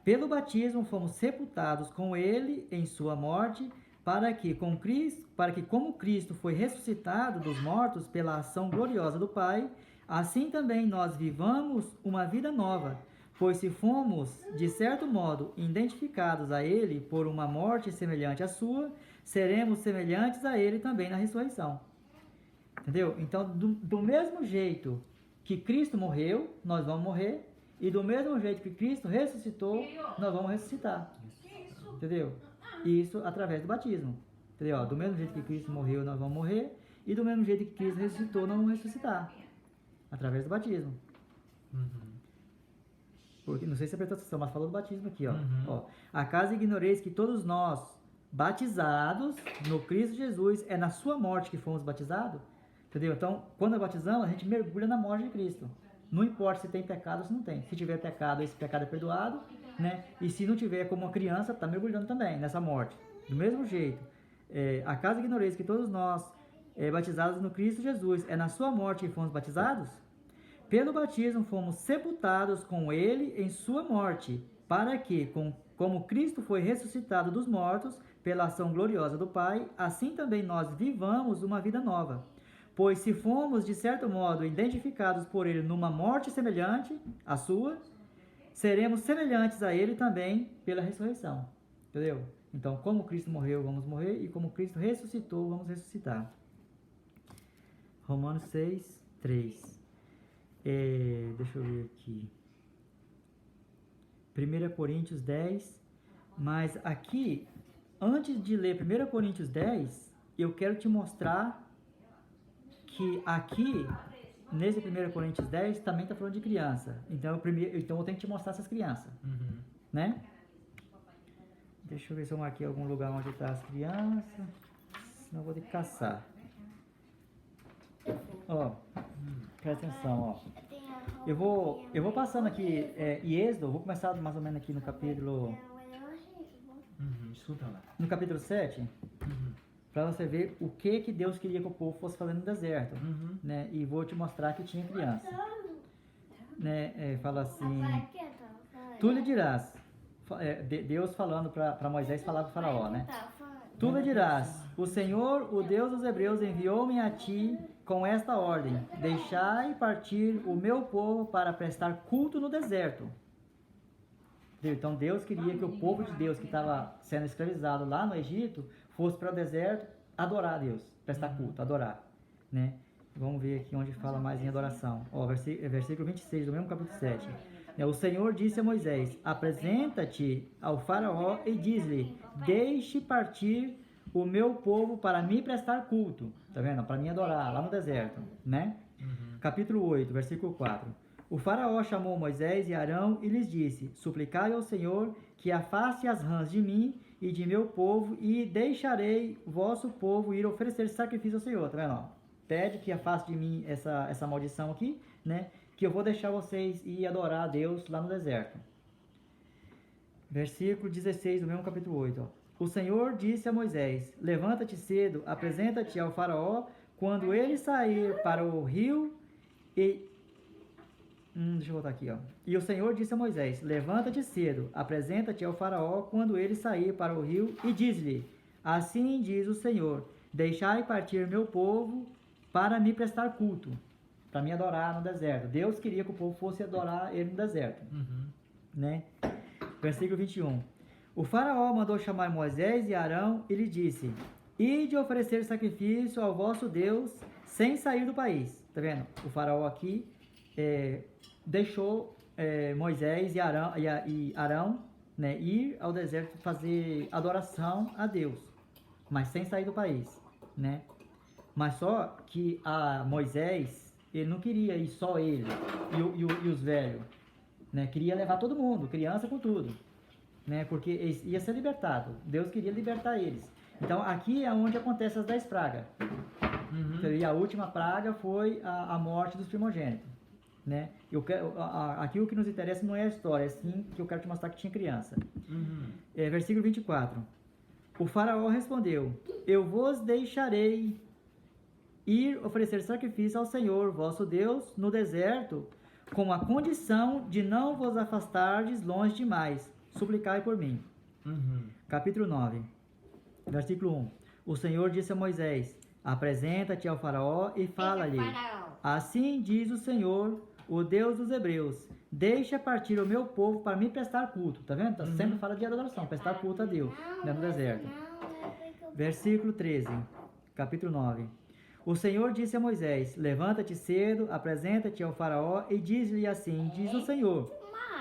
Pelo batismo fomos sepultados com ele em sua morte, para que como Cristo foi ressuscitado dos mortos pela ação gloriosa do Pai, assim também nós vivamos uma vida nova. Pois se fomos, de certo modo, identificados a Ele por uma morte semelhante à sua, seremos semelhantes a Ele também na ressurreição. Entendeu? Então, do mesmo jeito que Cristo morreu, nós vamos morrer. E do mesmo jeito que Cristo ressuscitou, nós vamos ressuscitar. Entendeu? Isso através do batismo. Entendeu? Do mesmo jeito que Cristo morreu, nós vamos morrer. E do mesmo jeito que Cristo ressuscitou, nós vamos ressuscitar. Através do batismo. Porque, não sei se você prestou atenção, mas falou do batismo aqui, ó. Acaso ignoreis que todos nós, batizados no Cristo Jesus, é na sua morte que fomos batizados? Entendeu? Então, quando batizamos, a gente mergulha na morte de Cristo. Não importa se tem pecado ou se não tem. Se tiver pecado, esse pecado é perdoado, né? E se não tiver, como uma criança, está mergulhando também nessa morte. Do mesmo jeito, acaso ignoreis que todos nós, batizados no Cristo Jesus, é na sua morte que fomos batizados? Pelo batismo fomos sepultados com ele em sua morte, para que, como Cristo foi ressuscitado dos mortos pela ação gloriosa do Pai, assim também nós vivamos uma vida nova. Pois se fomos, de certo modo, identificados por ele numa morte semelhante à sua, seremos semelhantes a ele também pela ressurreição. Entendeu? Então, como Cristo morreu, vamos morrer, e como Cristo ressuscitou, vamos ressuscitar. Romanos 6, 3. Deixa eu ver aqui. 1 Coríntios 10. Mas aqui, antes de ler 1 Coríntios 10, eu quero te mostrar que aqui, nesse 1 Coríntios 10, também está falando de criança. Então eu tenho que te mostrar essas crianças. Né? Deixa eu ver se eu marquei algum lugar onde está as crianças. Senão eu vou ter que caçar. Ó, presta atenção, ó. Eu vou passando aqui em Êxodo, vou começar mais ou menos aqui no capítulo... Escuta lá. No capítulo 7, para você ver o que Deus queria que o povo fosse fazer no deserto. Né? E vou te mostrar que tinha criança. Né? Fala assim... Tu lhe dirás... Deus falando para Moisés falar para o faraó, né? Tu lhe dirás, o Senhor, o Deus dos Hebreus, enviou-me a ti com esta ordem: deixai partir o meu povo para prestar culto no deserto. Então Deus queria que o povo de Deus que estava sendo escravizado lá no Egito fosse para o deserto adorar a Deus, prestar culto, adorar, né? Vamos ver aqui onde fala mais em adoração. Ó, versículo 26 do mesmo capítulo 7. O Senhor disse a Moisés: apresenta-te ao faraó e diz-lhe: deixe partir o meu povo para me prestar culto. Tá vendo? Para me adorar lá no deserto, né? Capítulo 8, versículo 4. O faraó chamou Moisés e Arão e lhes disse: suplicai ao Senhor que afaste as rãs de mim e de meu povo, e deixarei vosso povo ir oferecer sacrifício ao Senhor. Tá vendo? Ó? Pede que afaste de mim essa maldição aqui, né? Que eu vou deixar vocês ir adorar a Deus lá no deserto. Versículo 16 do mesmo capítulo 8. Ó. O Senhor disse a Moisés: levanta-te cedo, apresenta-te ao faraó, quando ele sair para o rio e... deixa eu voltar aqui, ó. E o Senhor disse a Moisés: levanta-te cedo, apresenta-te ao faraó, quando ele sair para o rio, e diz-lhe: assim diz o Senhor, deixai partir meu povo para me prestar culto, para me adorar no deserto. Deus queria que o povo fosse adorar ele no deserto. Né? Versículo 21. O faraó mandou chamar Moisés e Arão e lhe disse: ide oferecer sacrifício ao vosso Deus sem sair do país. Tá vendo? O faraó aqui deixou Moisés e Arão, né, ir ao deserto fazer adoração a Deus, mas sem sair do país, né? Mas só que Moisés, ele não queria ir só ele e os velhos, né? Queria levar todo mundo, criança com tudo, né? Porque eles ia ser libertado. Deus queria libertar eles. Então aqui é onde acontecem as 10 pragas. E a última praga foi a morte dos primogênitos, né? Aqui o que nos interessa não é a história, é sim que eu quero te mostrar que tinha criança. Versículo 24. O faraó respondeu: eu vos deixarei ir oferecer sacrifício ao Senhor vosso Deus no deserto, com a condição de não vos afastardes longe demais. Suplicai por mim. Capítulo 9, versículo 1. O Senhor disse a Moisés: apresenta-te ao faraó e fala-lhe: assim diz o Senhor, o Deus dos hebreus, deixa partir o meu povo para me prestar culto. Tá vendo? Sempre fala de adoração, prestar culto a Deus, né, no deserto. Versículo 13, capítulo 9. O Senhor disse a Moisés: levanta-te cedo, apresenta-te ao faraó e diz-lhe assim, diz o Senhor,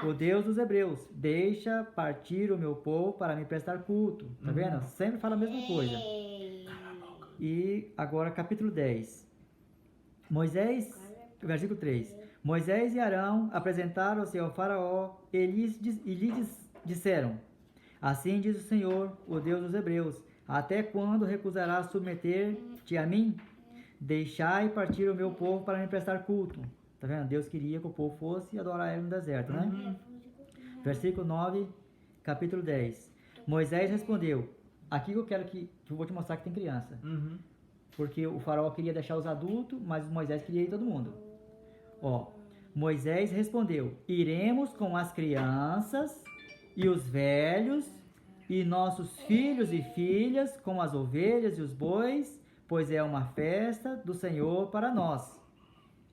o Deus dos hebreus, deixa partir o meu povo para me prestar culto. Tá vendo? Sempre fala a mesma coisa. E agora capítulo 10. Versículo 3. Moisés e Arão apresentaram-se ao faraó e lhes disseram: assim diz o Senhor, o Deus dos hebreus, até quando recusarás submeter-te a mim? Deixai partir o meu povo para me prestar culto. Tá vendo? Deus queria que o povo fosse adorar ele no deserto, né? Versículo 9, capítulo 10. Moisés respondeu: aqui eu quero que eu vou te mostrar que tem criança. Porque o faraó queria deixar os adultos, mas Moisés queria ir todo mundo. Ó, Moisés respondeu: iremos com as crianças e os velhos e nossos filhos e filhas, com as ovelhas e os bois, pois é uma festa do Senhor para nós.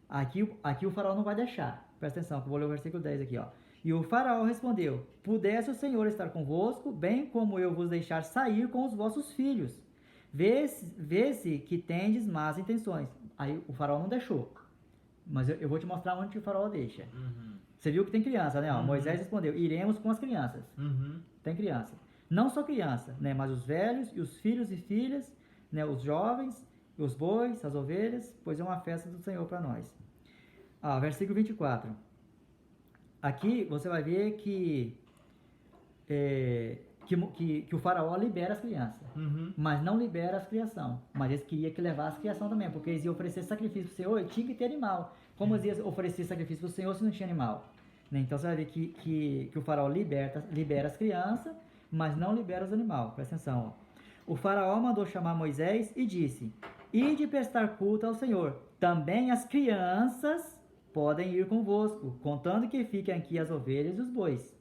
Aqui o faraó não vai deixar. Presta atenção, que eu vou ler o versículo 10 aqui, ó. E o faraó respondeu: pudesse o Senhor estar convosco, bem como eu vos deixar sair com os vossos filhos. Vê-se que tendes más intenções. Aí o faraó não deixou. Mas eu vou te mostrar onde o faraó deixa. Você viu que tem criança, né? Ó, Moisés respondeu: iremos com as crianças. Tem criança. Não só criança, né? Mas os velhos e os filhos e filhas, né? Os jovens, os bois, as ovelhas, pois é uma festa do Senhor para nós. Versículo 24. Aqui você vai ver que o faraó libera as crianças, mas não libera as criação. Mas eles queriam que levasse as criação também, porque eles iam oferecer sacrifício para o Senhor e tinha que ter animal. Como eles iam oferecer sacrifício para o Senhor se não tinha animal? Né? Então você vai ver que o faraó libera as crianças, mas não libera os animais. Presta atenção. Ó. O faraó mandou chamar Moisés e disse: ide prestar culto ao Senhor. Também as crianças podem ir convosco, contando que fiquem aqui as ovelhas e os bois.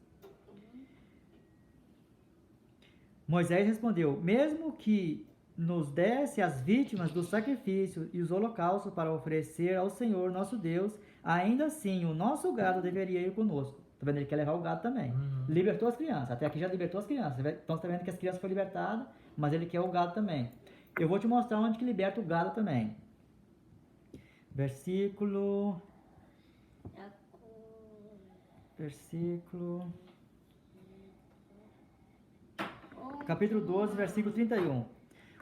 Moisés respondeu: mesmo que nos desse as vítimas do sacrifício e os holocaustos para oferecer ao Senhor nosso Deus, ainda assim o nosso gado deveria ir conosco. Tá vendo? Ele quer levar o gado também. Libertou as crianças. Até aqui já libertou as crianças. Então você tá vendo que as crianças foram libertadas, mas ele quer o gado também. Eu vou te mostrar onde que liberta o gado também. Versículo versículo... Capítulo 12, versículo 31.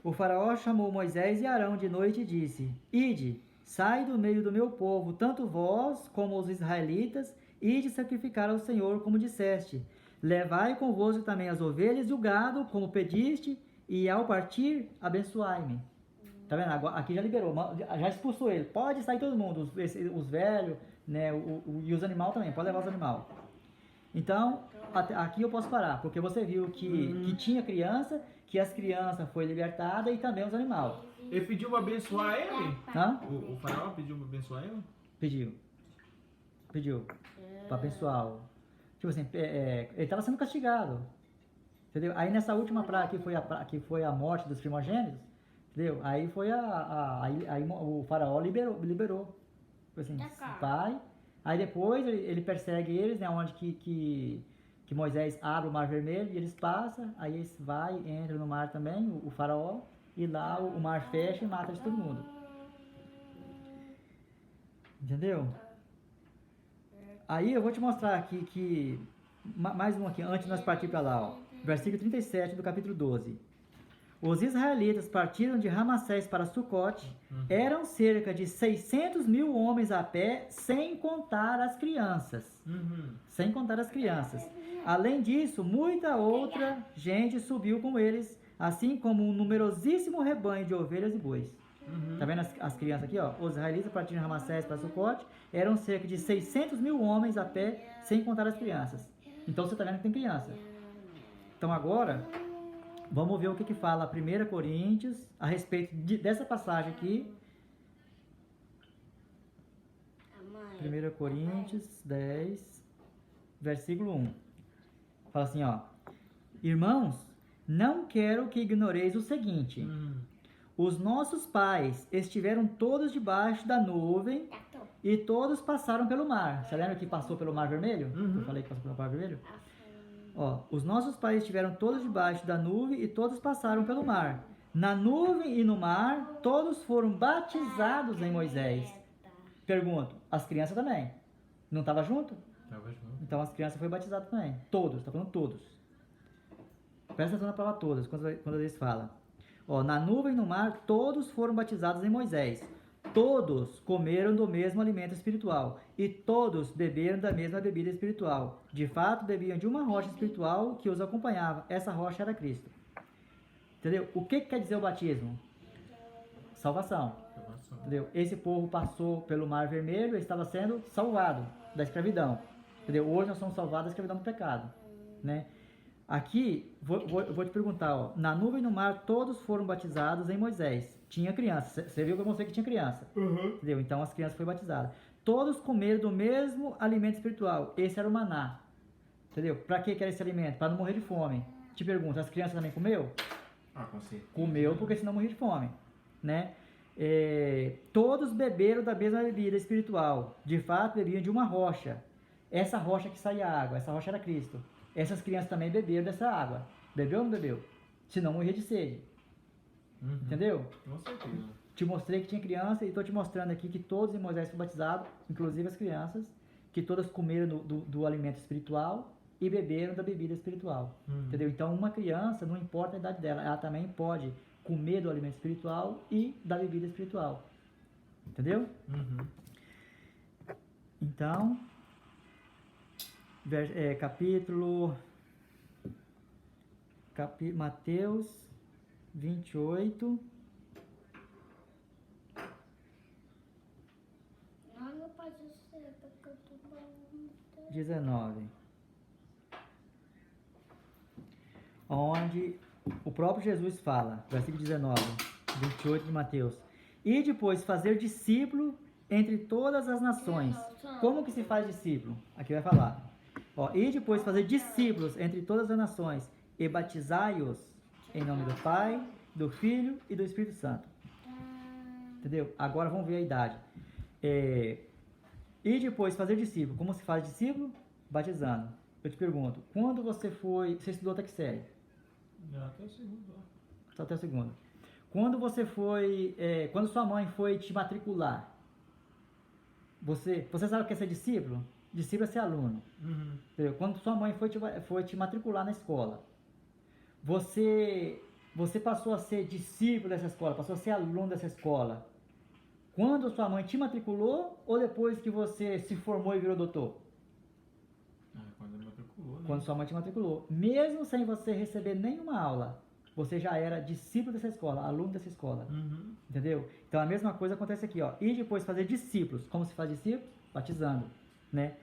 O faraó chamou Moisés e Arão de noite e disse: Ide, sai do meio do meu povo, tanto vós como os israelitas, ide sacrificar ao Senhor, como disseste. Levai convosco também as ovelhas e o gado, como pediste, e ao partir, abençoai-me. Tá vendo? Agora, aqui já liberou, já expulsou ele. Pode sair todo mundo, os velhos, né, e os animais também, pode levar os animais. Então, aqui eu posso parar, porque você viu que tinha criança, que as crianças foram libertadas e também os animais. Ele pediu para abençoar ele? Hã? O faraó pediu para abençoar ele? Pediu para abençoar. Tipo assim, ele estava sendo castigado. Entendeu? Aí nessa última praga que foi a morte dos primogênitos, entendeu? Aí foi aí o faraó liberou. Tipo assim, vai. Aí depois ele persegue eles, né? Onde que Moisés abre o mar vermelho e eles passam. Aí eles entram no mar também, o faraó. E lá o mar fecha e mata de todo mundo. Entendeu? Aí eu vou te mostrar aqui mais um aqui, antes de nós partir para lá, ó. Versículo 37 do capítulo 12. Os israelitas partiram de Ramassés para Sucote. Eram cerca de 600 mil homens a pé, sem contar as crianças. Sem contar as crianças. Além disso, muita outra gente subiu com eles, assim como um numerosíssimo rebanho de ovelhas e bois. Tá vendo as crianças aqui, ó? Os israelitas partiram de Ramassés para Sucote. Eram cerca de 600 mil homens a pé, sem contar as crianças. Então você tá vendo que tem criança. Então agora, vamos ver o que fala 1 Coríntios a respeito dessa passagem aqui. 1 Coríntios 10, versículo 1. Fala assim, ó. Irmãos, não quero que ignoreis o seguinte. Os nossos pais estiveram todos debaixo da nuvem e todos passaram pelo mar. Você lembra que passou pelo mar vermelho? Eu falei que passou pelo mar vermelho? Ó, os nossos pais estiveram todos debaixo da nuvem e todos passaram pelo mar. Na nuvem e no mar, todos foram batizados em Moisés. Pergunto, as crianças também? Não estava junto? Tava junto. Então as crianças foram batizadas também. Todos, tá falando todos. Presta atenção na palavra todas, quando eles falam. Ó, na nuvem e no mar, todos foram batizados em Moisés. Todos comeram do mesmo alimento espiritual e todos beberam da mesma bebida espiritual. De fato, bebiam de uma rocha espiritual que os acompanhava. Essa rocha era Cristo. Entendeu? O que quer dizer o batismo? Salvação. Entendeu? Esse povo passou pelo Mar Vermelho e estava sendo salvado da escravidão. Entendeu? Hoje nós somos salvados da escravidão do pecado. Né? Aqui, vou te perguntar, ó, na nuvem e no mar todos foram batizados em Moisés. Tinha criança, você viu que eu mostrei que tinha criança. Entendeu? Então as crianças foram batizadas. Todos comeram do mesmo alimento espiritual. Esse era o maná. Entendeu? Para que era esse alimento? Para não morrer de fome. Te pergunto, as crianças também comeu? Com certeza. Comeu porque senão morria de fome. Né? Todos beberam da mesma bebida espiritual. De fato, bebiam de uma rocha. Essa rocha que saía água, essa rocha era Cristo. Essas crianças também beberam dessa água. Bebeu ou não bebeu? Senão morria de sede. Entendeu? Com certeza. Te mostrei que tinha criança e estou te mostrando aqui que todos em Moisés foram batizados, inclusive as crianças, que todas comeram do alimento espiritual e beberam da bebida espiritual. Entendeu? Então uma criança, não importa a idade dela, ela também pode comer do alimento espiritual e da bebida espiritual. Entendeu? Então, Mateus 28, 19. Onde o próprio Jesus fala, versículo 19, 28 de Mateus. E depois fazer discípulo entre todas as nações. Como que se faz discípulo? Aqui vai falar. Ó, e depois fazer discípulos entre todas as nações e batizai-os em nome do Pai, do Filho e do Espírito Santo. Entendeu? Agora vamos ver a idade. E depois fazer discípulo. Como se faz discípulo? Batizando. Eu te pergunto, quando você estudou até que série? Até o segundo. Só até o segundo. Quando quando sua mãe foi te matricular, você sabe o que é ser discípulo? Discípulo é ser aluno. Uhum. Entendeu? Quando sua mãe foi te matricular na escola, você passou a ser discípulo dessa escola, passou a ser aluno dessa escola. Quando sua mãe te matriculou ou depois que você se formou e virou doutor? Quando ele matriculou, né? Quando sua mãe te matriculou. Mesmo sem você receber nenhuma aula, você já era discípulo dessa escola, aluno dessa escola. Uhum. Entendeu? Então a mesma coisa acontece aqui, ó. E depois fazer discípulos. Como se faz discípulos? Batizando, né?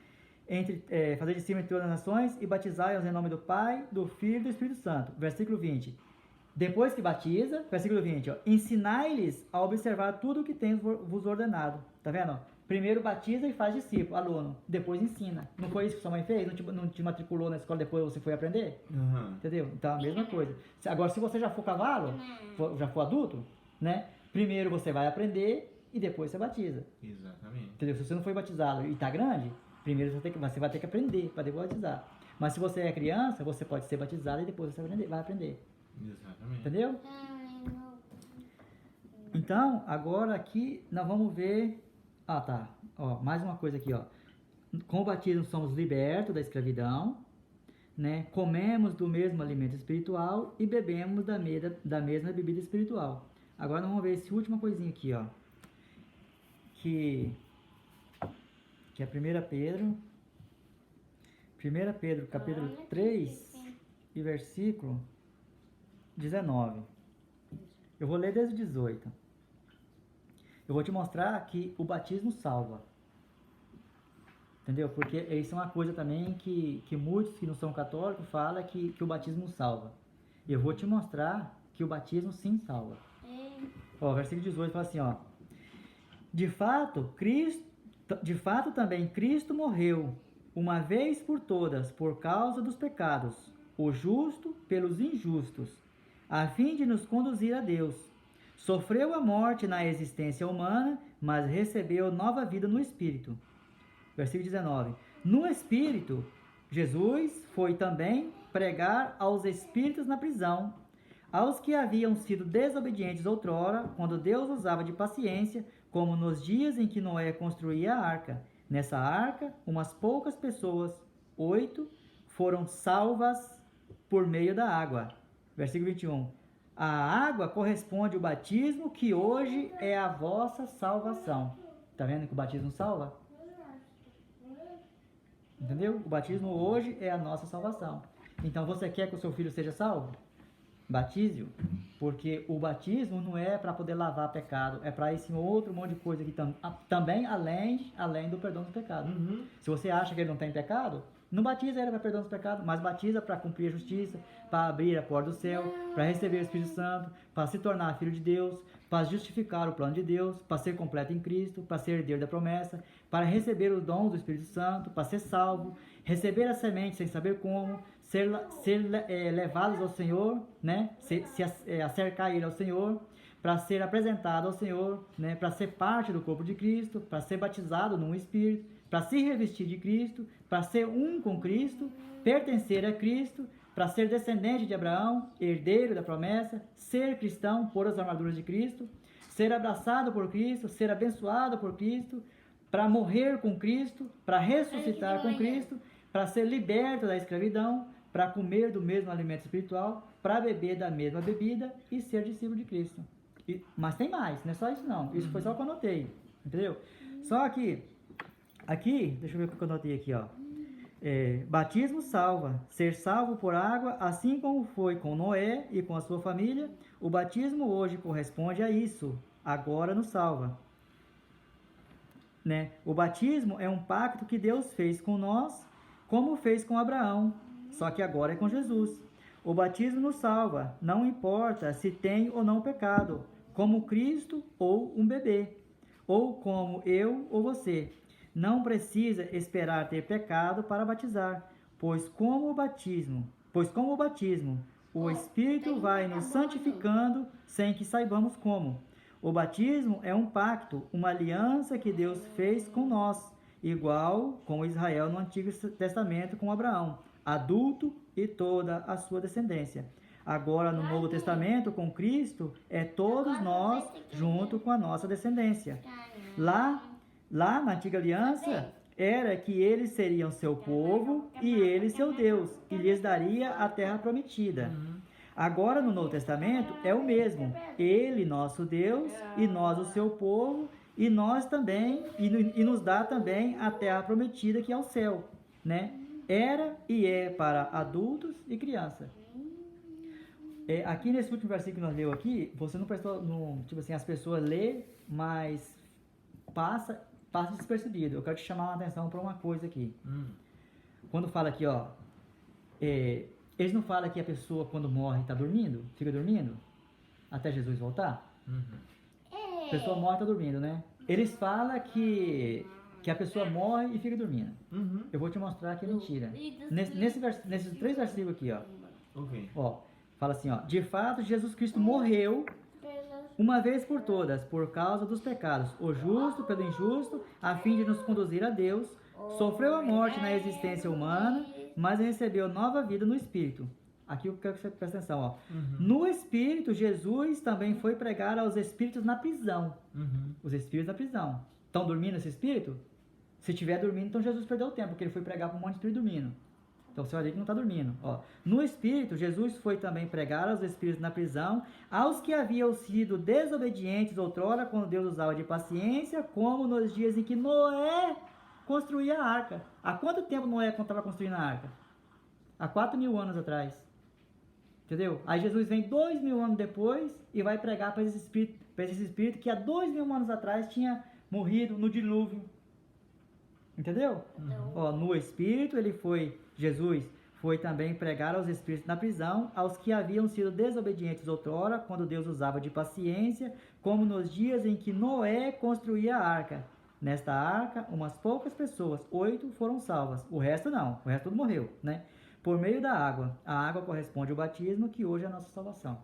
Fazer discípulos entre todas as nações e batizai-os em nome do Pai, do Filho e do Espírito Santo. Versículo 20. Depois que batiza, versículo 20, ó, ensinai-lhes a observar tudo o que tenho vos ordenado. Tá vendo? Ó? Primeiro batiza e faz discípulo, aluno. Depois ensina. Não foi isso que sua mãe fez? Não te matriculou na escola, depois você foi aprender? Uhum. Entendeu? Então a mesma coisa. Agora, se você já for cavalo, já for adulto, né? Primeiro você vai aprender e depois você batiza. Exatamente. Entendeu? Se você não foi batizado e tá grande, primeiro você vai ter que aprender para depois batizar. Mas se você é criança, você pode ser batizado e depois você vai aprender. Exatamente. Entendeu? Então, agora aqui nós vamos ver... Ah, tá. Ó, mais uma coisa aqui, ó. Com o batismo somos libertos da escravidão, né? Comemos do mesmo alimento espiritual e bebemos da mesma bebida espiritual. Agora nós vamos ver essa última coisinha aqui, ó. Que é 1 Pedro. 1 Pedro, capítulo 3 e versículo 19. Eu vou ler desde o 18. Eu vou te mostrar que o batismo salva. Entendeu? Porque isso é uma coisa também que muitos que não são católicos falam que o batismo salva. Eu vou te mostrar que o batismo sim salva. Ó, versículo 18 fala assim, ó. De fato também Cristo morreu uma vez por todas por causa dos pecados, o justo pelos injustos, a fim de nos conduzir a Deus. Sofreu a morte na existência humana, mas recebeu nova vida no Espírito. Versículo 19. No Espírito, Jesus foi também pregar aos espíritos na prisão, aos que haviam sido desobedientes outrora, quando Deus usava de paciência, como nos dias em que Noé construía a arca. Nessa arca, umas poucas pessoas, 8, foram salvas por meio da água. Versículo 21. A água corresponde ao batismo, que hoje é a vossa salvação. Tá vendo que o batismo salva? Entendeu? O batismo hoje é a nossa salvação. Então você quer que o seu filho seja salvo? Batize-o. Porque o batismo não é para poder lavar pecado, é para esse outro monte de coisa aqui também, além do perdão dos pecados. Uhum. Se você acha que ele não tem pecado, não batiza ele para perdão dos pecados, mas batiza para cumprir a justiça, para abrir a porta do céu, para receber o Espírito Santo, para se tornar filho de Deus, para justificar o plano de Deus, para ser completo em Cristo, para ser herdeiro da promessa, para receber o dom do Espírito Santo, para ser salvo, receber a semente sem saber como, ser levados ao Senhor, né? Acercar ele ao Senhor, para ser apresentado ao Senhor, né? Para ser parte do corpo de Cristo, para ser batizado no Espírito, para se revestir de Cristo, para ser um com Cristo, pertencer a Cristo, para ser descendente de Abraão, herdeiro da promessa, ser cristão, pôr as armaduras de Cristo, ser abraçado por Cristo, ser abençoado por Cristo, para morrer com Cristo, para ressuscitar com Cristo, para ser liberto da escravidão, para comer do mesmo alimento espiritual, para beber da mesma bebida e ser discípulo de Cristo. Mas tem mais, não é só isso não. Isso foi só o que eu anotei, entendeu? Só que, aqui, deixa eu ver o que eu anotei aqui, ó. Batismo salva, ser salvo por água, assim como foi com Noé e com a sua família, o batismo hoje corresponde a isso, agora nos salva. Né? O batismo é um pacto que Deus fez com nós, como fez com Abraão, só que agora é com Jesus. O batismo nos salva, não importa se tem ou não pecado, como Cristo ou um bebê, ou como eu ou você. Não precisa esperar ter pecado para batizar, pois como o batismo, o Espírito vai nos santificando sem que saibamos como. O batismo é um pacto, uma aliança que Deus fez com nós, igual com Israel no Antigo Testamento com Abraão, adulto e toda a sua descendência. Agora no Novo Testamento com Cristo é todos nós junto com a nossa descendência. Lá na Antiga Aliança era que eles seriam seu povo e ele seu Deus, e lhes daria a terra prometida. Agora no Novo Testamento é o mesmo. Ele, nosso Deus, e nós o seu povo, e nós também, e nos dá também a terra prometida que é o céu, né? Era e é para adultos e crianças. Aqui nesse último versículo que nós leu aqui, você não prestou, tipo assim, as pessoas lê, mas passa despercebido. Eu quero te chamar a atenção para uma coisa aqui. Quando fala aqui, ó, eles não falam que a pessoa quando morre está dormindo, fica dormindo, até Jesus voltar? A pessoa morre e está dormindo, né? Eles falam que a pessoa morre e fica dormindo. Eu vou te mostrar que é mentira. Nesses 3 versículos aqui, ó. Ó, fala assim, ó. De fato, Jesus Cristo morreu uma vez por todas, por causa dos pecados, o justo pelo injusto, a fim de nos conduzir a Deus. Sofreu a morte na existência humana, mas recebeu nova vida no Espírito. Aqui eu quero que você preste atenção, ó. No Espírito, Jesus também foi pregar aos espíritos na prisão. Os espíritos na prisão. Estão dormindo esse espírito? Se estiver dormindo, então Jesus perdeu o tempo, porque ele foi pregar para um monte de espírito dormindo. Então você vai ver que não está dormindo. Ó. No Espírito, Jesus foi também pregar aos espíritos na prisão, aos que haviam sido desobedientes outrora, quando Deus usava de paciência, como nos dias em que Noé construía a arca. Há quanto tempo Noé estava construindo a arca? Há 4.000 anos atrás. Entendeu? Aí Jesus vem 2.000 anos depois e vai pregar para esse espírito que há 2.000 anos atrás tinha morrido no dilúvio. Entendeu? Ó, no Espírito, Jesus foi também pregar aos espíritos na prisão, aos que haviam sido desobedientes outrora, quando Deus usava de paciência, como nos dias em que Noé construía a arca. Nesta arca, umas poucas pessoas, 8 foram salvas. O resto não, o resto tudo morreu, né? Por meio da água. A água corresponde ao batismo, que hoje é a nossa salvação.